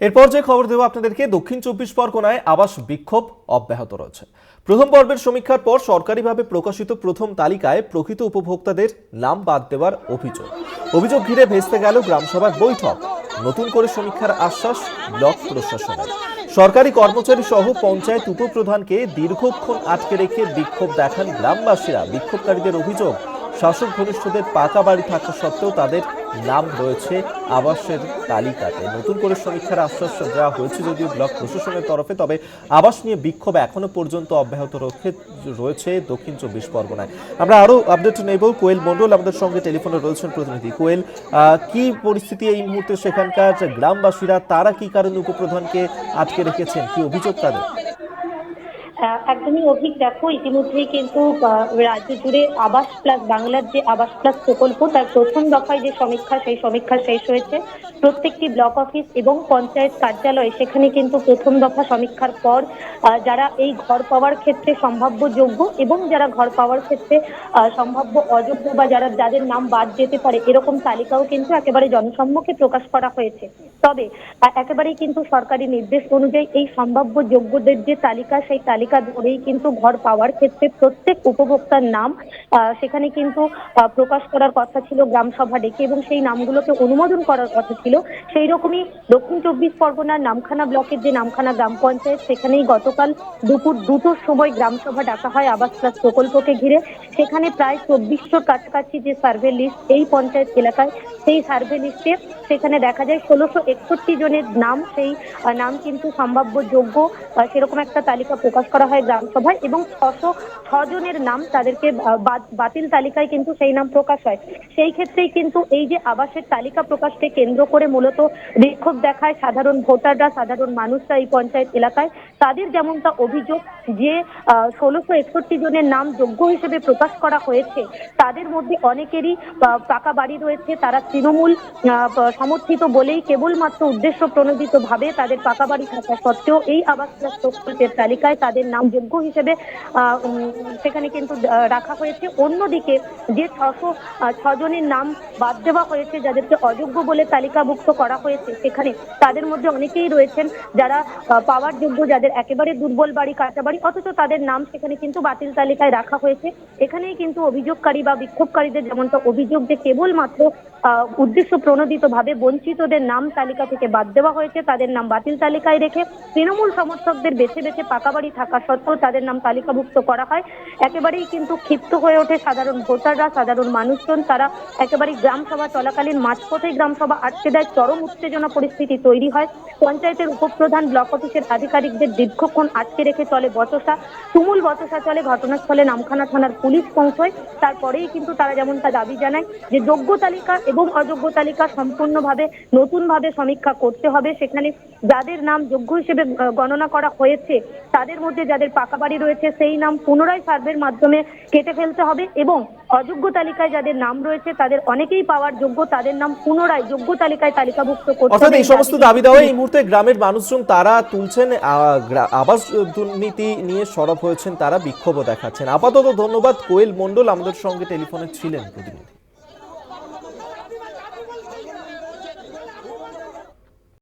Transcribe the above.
এরপর যে খবর দেব আপনাদেরকে, দক্ষিণ চব্বিশ পরগনায় আবাস বিক্ষোভ অব্যাহত রয়েছে। প্রথম পর্বের সমীক্ষার পর সরকারিভাবে প্রকাশিত প্রথম তালিকায় প্রকৃত উপভোক্তাদের নাম বাদ দেওয়ার অভিযোগ ঘিরে ভেস্তে গেল গ্রামসভার বৈঠক। নতুন করে সমীক্ষার আশ্বাস ব্লক প্রশাসনের। সরকারি কর্মচারী সহ পঞ্চায়েত উপপ্রধানকে দীর্ঘক্ষণ আটকে রেখে বিক্ষোভ দেখান গ্রামবাসীরা। বিক্ষোভকারীদের অভিযোগ, শাসক ঘনিষ্ঠদের পাকা বাড়ি থাকা সত্ত্বেও তাদের নাম রয়েছে আবাসের তালিকাতে। নতুন করে সমীক্ষার আশ্বাস দেওয়া হয়েছে যদিও ব্লক প্রশাসনের তরফে, তবে আবাস নিয়ে বিক্ষোভ এখনো পর্যন্ত অব্যাহত রয়েছে দক্ষিণ চব্বিশ পরগনায়। আমরা আরো আপডেট নেব। কোয়েল মন্ডল আমাদের সঙ্গে টেলিফোনে রয়েছেন প্রতিনিধি। কোয়েল, কি পরিস্থিতি এই মুহূর্তে সেখানকার গ্রামবাসীরা, তারা কি কারণে উপপ্রধানকে আটকে রেখেছেন, কি অভিযোগ তাদের? একদমই অভিক, দেখো ইতিমধ্যেই কিন্তু রাজ্য জুড়ে আবাস প্লাস বাংলার যে আবাস প্লাস প্রকল্প তার প্রথম দফায় যে সমীক্ষা, সেই সমীক্ষা শেষ হয়েছে। প্রত্যেকটি ব্লক অফিস এবং পঞ্চায়েত কার্যালয়ে সেখানে কিন্তু প্রথম দফা সমীক্ষার পর যারা এই ঘর পাওয়ার ক্ষেত্রে সম্ভাব্য যোগ্য এবং যারা ঘর পাওয়ার ক্ষেত্রে সম্ভাব্য অযোগ্য বা যাদের নাম বাদ যেতে পারে, এরকম তালিকাও কিন্তু একেবারে জনসম্মুখে প্রকাশ করা হয়েছে। তবে একেবারেই কিন্তু সরকারি নির্দেশ অনুযায়ী এই সম্ভাব্য যোগ্যদের যে তালিকা, সেই তালিকা ধরেই কিন্তু ঘর পাওয়ার ক্ষেত্রে প্রত্যেক উপভোক্তার নাম সেখানে কিন্তু প্রকাশ করার কথা ছিল গ্রামসভা ডেকে, এবং সেই নামগুলোকে অনুমোদন করার কথা ছিল। সেই রকমই দক্ষিণ চব্বিশ পরগনার নামখানা ব্লকের যে নামখানা গ্রাম পঞ্চায়েত, সেখানেই গতকাল দুপুর 2টোর সময় গ্রামসভা ডাকা হয় আবাস প্লাস প্রকল্পকে ঘিরে। সেখানে প্রায় 2400 কাছাকাছি যে সার্ভে লিস্ট এই পঞ্চায়েত এলাকায়, সেই সার্ভে লিস্টে সেখানে দেখা যায় 1661 জনের নাম, সেই নাম কিন্তু সম্ভাব্য যোগ্য, সেরকম একটা তালিকা প্রকাশ করা হয় গ্রামসভায়, এবং 606 জনের নাম তাদেরকে বাতিল তালিকায় কিন্তু সেই নাম প্রকাশ হয়। সেই ক্ষেত্রেই কিন্তু এই যে আবাসের তালিকা প্রকাশকে কেন্দ্র করে মূলত বিক্ষোভ দেখায় সাধারণ ভোটাররা, সাধারণ মানুষরা এই পঞ্চায়েত এলাকায়। তাদের যেমনটা অভিযোগ যে 1661 জনের নাম যোগ্য হিসেবে প্রকাশ করা হয়েছে, তাদের মধ্যে অনেকেরই পাকা বাড়ি রয়েছে। তারা তৃণমূল সমর্থিত বলেই কেবলমাত্র উদ্দেশ্য প্রণোদিত ভাবে তাদের পাকা বাড়ি থাকা সত্ত্বেও এই আবাস প্লাস প্রকল্পের তালিকায় তাদের নাম যোগ্য হিসেবে সেখানে কিন্তু রাখা হয়েছে। অন্যদিকে যে 606 জনের নাম বাদ দেওয়া হয়েছে, যাদেরকে অযোগ্য বলে তালিকাভুক্ত করা হয়েছে, সেখানে তাদের মধ্যে অনেকেই রয়েছেন যারা পাওয়ার যোগ্য, যাদের একেবারে দুর্বল বাড়ি, কাঁচা বাড়ি, অথচ তাদের নাম সেখানে কিন্তু বাতিল তালিকায় রাখা হয়েছে। এখানেই কিন্তু অভিযোগকারী বা বিক্ষোভকারীদের যেমনটা অভিযোগ যে কেবলমাত্র উদ্দেশ্য প্রণোদিত ভাবে বঞ্চিতদের নাম তালিকা থেকে বাদ দেওয়া হয়েছে, তাদের নাম বাতিল তালিকায় রেখে তৃণমূল সমর্থকদের বেছে বেছে পাকা বাড়ি থাকা সত্ত্বেও তাদের নাম তালিকাভুক্ত করা হয়। একেবারেই কিন্তু ক্ষিপ্ত হয়ে ওঠে সাধারণ ভোটাররা, সাধারণ মানুষজন। তারা একেবারেই গ্রামসভা চলাকালীন মাঝপথেই গ্রামসভা আটকে দেয়। চরম উত্তেজনা পরিস্থিতি তৈরি হয়। পঞ্চায়েতের উপপ্রধান, ব্লক অফিসের আধিকারিকদের দীর্ঘক্ষণ আটকে রেখে চলে বচসা, তুমুল বচসা চলে। ঘটনাস্থলে নামখানা থানার পুলিশ পৌঁছয়। তারপরেই কিন্তু তারা যেমনটা দাবি জানায় যে যোগ্য তালিকা এবং অযোগ্য তালিকা সম্পূর্ণভাবে নতুনভাবে সমীক্ষা করতে হবে। সেখানে যাদের নাম যোগ্য হিসেবে গণনা করা হয়েছে, তাদের মধ্যে যাদের পাকা বাড়ি রয়েছে, সেই নাম পুনরায় সার্ভের মাধ্যমে কেটে ফেলতে হবে, এবং অযোগ্য তালিকায় যাদের নাম রয়েছে তাদের অনেকেই পাওয়ার যোগ্য, তাদের নাম পুনরায় যোগ্য তালিকায় তালিকাভুক্ত করতে হবে। অর্থাৎ এই সমস্ত দাবি দেওয়া এই মুহূর্তে গ্রামের মানুষজন তারা তুলছেন, আবাস দুর্নীতি নিয়ে সরব হয়েছেন, তারা বিক্ষোভ দেখাচ্ছেন। আপাতত ধন্যবাদ। কোয়েল মন্ডল আমাদের সঙ্গে টেলিফোনে ছিলেন প্রতিনিধি।